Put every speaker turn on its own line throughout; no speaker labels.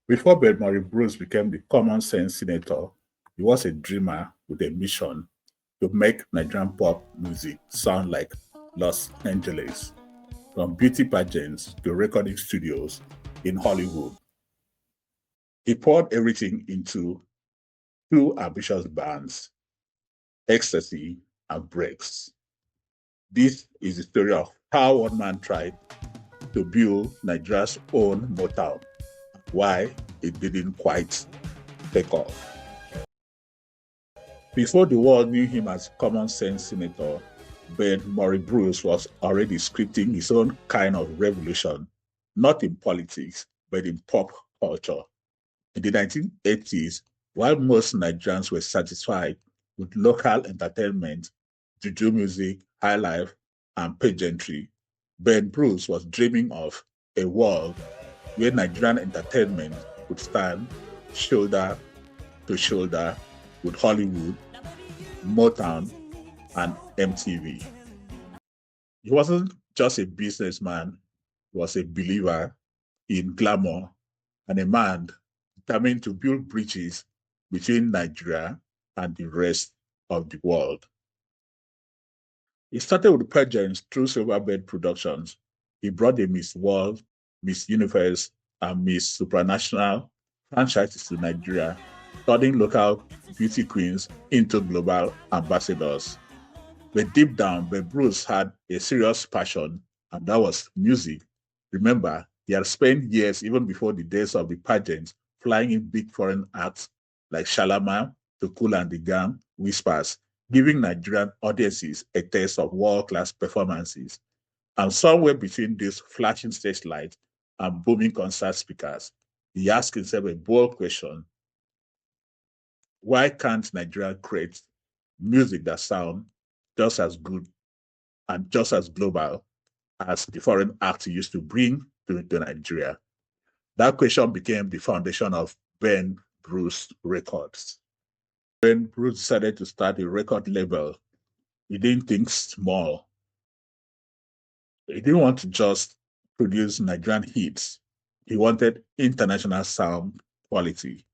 Before Murray Bruce became the common sense senator, he was a dreamer with a mission to make Nigerian pop music sound like Los Angeles, from beauty pageants to recording studios in Hollywood. He poured everything into two ambitious bands, Xtasy and Brakes. This is the story of how one man tried to build Nigeria's own Motown, why it didn't quite take off. Before the world knew him as common sense senator, Murray Bruce was already scripting his own kind of revolution, not in politics, but in pop culture. In the 1980s, while most Nigerians were satisfied with local entertainment, juju music, high life, and pageantry, Bruce was dreaming of a world where Nigerian entertainment would stand shoulder to shoulder with Hollywood, Motown, and MTV. He wasn't just a businessman, he was a believer in glamour and a man determined to build bridges between Nigeria and the rest of the world. He started with pageants through Silverbird Productions. He brought the Miss World, Miss Universe, and Miss Supranational franchises to Nigeria, turning local beauty queens into global ambassadors. But deep down, Bruce had a serious passion, and that was music. Remember, he had spent years, even before the days of the pageants, flying in big foreign acts like Shalama, to Kool and the Gang, Whispers, giving Nigerian audiences a taste of world-class performances. And somewhere between these flashing stage lights and booming concert speakers, he asked himself a bold question: why can't Nigeria create music that sounds just as good and just as global as the foreign acts he used to bring to Nigeria? That question became the foundation of Bruce Records. Bruce decided to start a record label. He didn't think small. He didn't want to just produce Nigerian hits. He wanted international sound quality.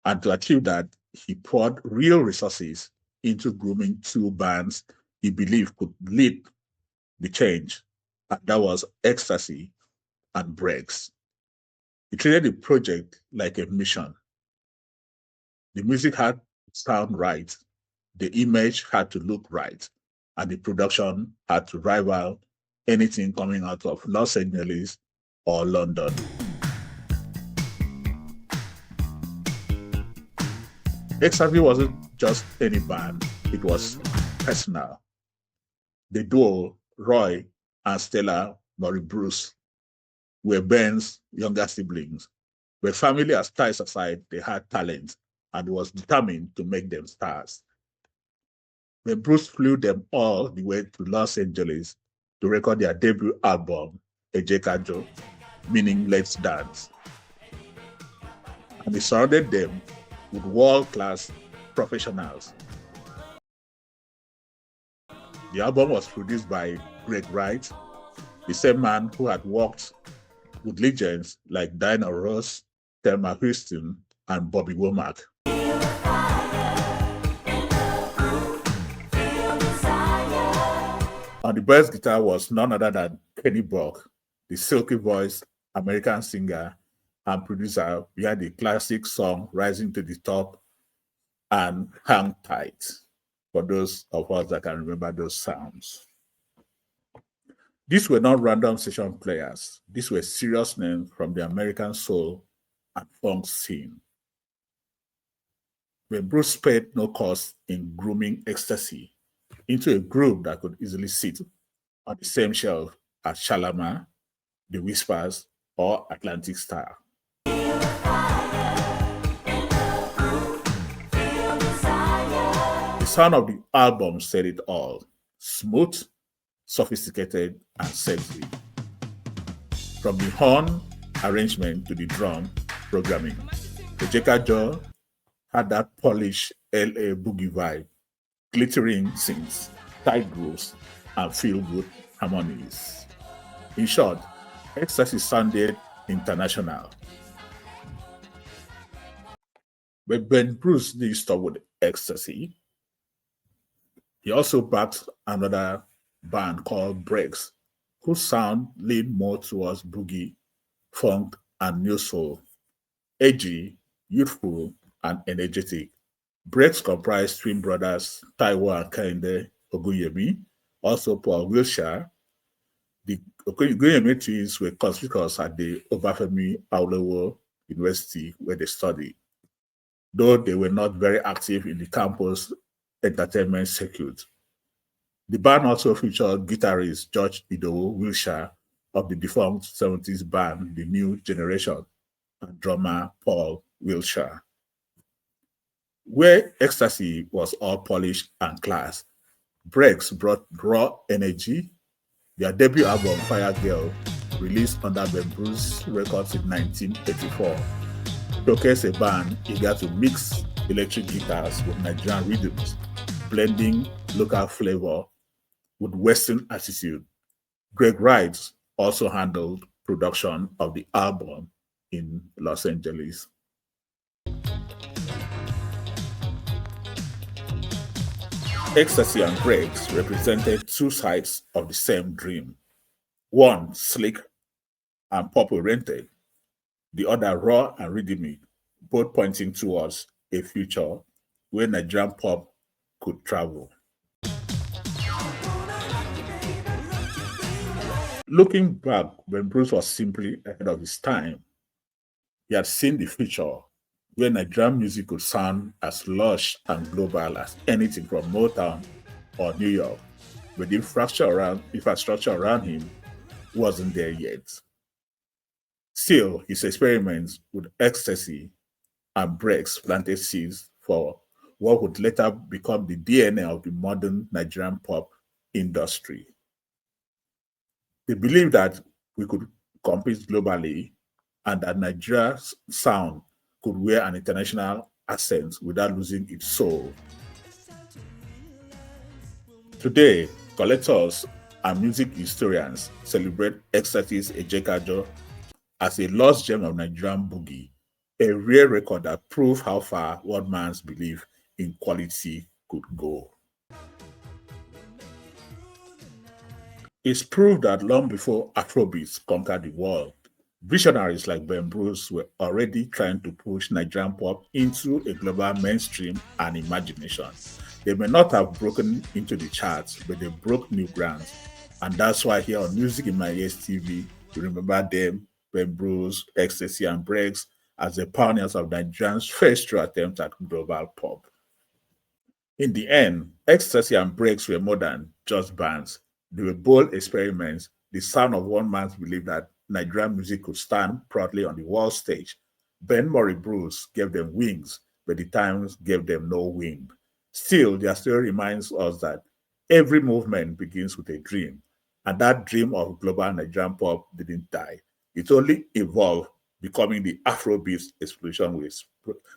And to achieve that, he poured real resources into grooming two bands he believed could lead the change. And that was Xtasy and Brakes. He treated the project like a mission. The music had to sound right, the image had to look right, and the production had to rival anything coming out of Los Angeles or London. Xtasy wasn't just any band, it was personal. The duo, Roy and Stella Murray Bruce, were Ben's younger siblings. But family as ties aside, they had talent and was determined to make them stars. When Bruce flew them all the way to Los Angeles to record their debut album, Ejekajo, meaning Let's Dance. And he surrounded them with world-class professionals. The album was produced by Greg Wright, the same man who had worked with legends like Diana Ross, Thelma Houston, and Bobby Womack. On the bass guitar was none other than Kenny Buck, the silky voiced American singer and producer behind the classic song Rising to the Top and Hang Tight, for those of us that can remember those sounds. These were not random session players. These were serious names from the American soul and funk scene. When Bruce spared no cost in grooming Xtasy into a group that could easily sit on the same shelf as Shalama, The Whispers, or Atlantic Star. The sound of the album said it all: smooth, sophisticated, and sexy. From the horn arrangement to the drum programming, Ejekajo had that polished LA boogie vibe, glittering synths, tight grooves, and feel-good harmonies. In short, Xtasy sounded international. But Ben Bruce did stop with ecstasy. He also backed another band called Brakes, whose sound leaned more towards boogie, funk, and new soul. Edgy, youthful, and energetic. Brakes comprised twin brothers Taiwo and Kehinde Oguyemi, also Paul Wilshire. The Oguyemi twins were conspicuous at the Obafemi Awolowo University where they studied, though they were not very active in the campus entertainment circuit. The band also featured guitarist George Idowu Wilshire of the defunct 70s band The New Generation and drummer Paul Wilshire. Where Ecstasy was all polish and class, Brakes brought raw energy. Their debut album, Fire Girl, released under Ben Bruce Records in 1984, showcased a band eager to mix electric guitars with Nigerian rhythms, blending local flavor with Western attitude. Greg Wright also handled production of the album in Los Angeles. Xtasy and Brakes represented two sides of the same dream. One slick and pop-oriented, the other raw and rhythmic, both pointing towards a future where Nigerian pop could travel. Looking back, when Bruce was simply ahead of his time, he had seen the future where Nigerian music could sound as lush and global as anything from Motown or New York, but the infrastructure around him wasn't there yet. Still, his experiments with ecstasy and Brakes planted seeds for what would later become the DNA of the modern Nigerian pop industry. They believed that we could compete globally and that Nigeria's sound could wear an international accent without losing its soul. Today, collectors and music historians celebrate Ecstasy's Ejekajo as a lost gem of Nigerian boogie, a rare record that proved how far one man's belief in quality could go. It's proved that long before Afrobeats conquered the world, visionaries like Ben Bruce were already trying to push Nigerian pop into a global mainstream and imagination. They may not have broken into the charts, but they broke new grounds. And that's why here on Music in My Ears TV, we remember them, Ben Bruce, Xtasy and Brakes, as the pioneers of Nigerian's first true attempt at global pop. In the end, Xtasy and Brakes were more than just bands. They were bold experiments, the sound of one man's belief that Nigerian music could stand proudly on the world stage. Ben Murray Bruce gave them wings, but the times gave them no wind. Still, their story reminds us that every movement begins with a dream, and that dream of global Nigerian pop didn't die. It only evolved, becoming the Afrobeat explosion we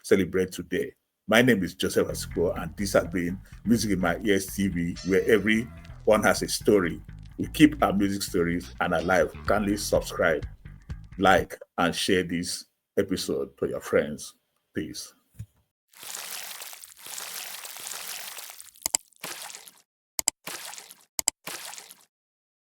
celebrate today. My name is Joseph Asiko, and this has been Music in My Ears TV, where everyone has a story. We keep our music stories and alive. Kindly subscribe, like, and share this episode to your friends. Peace.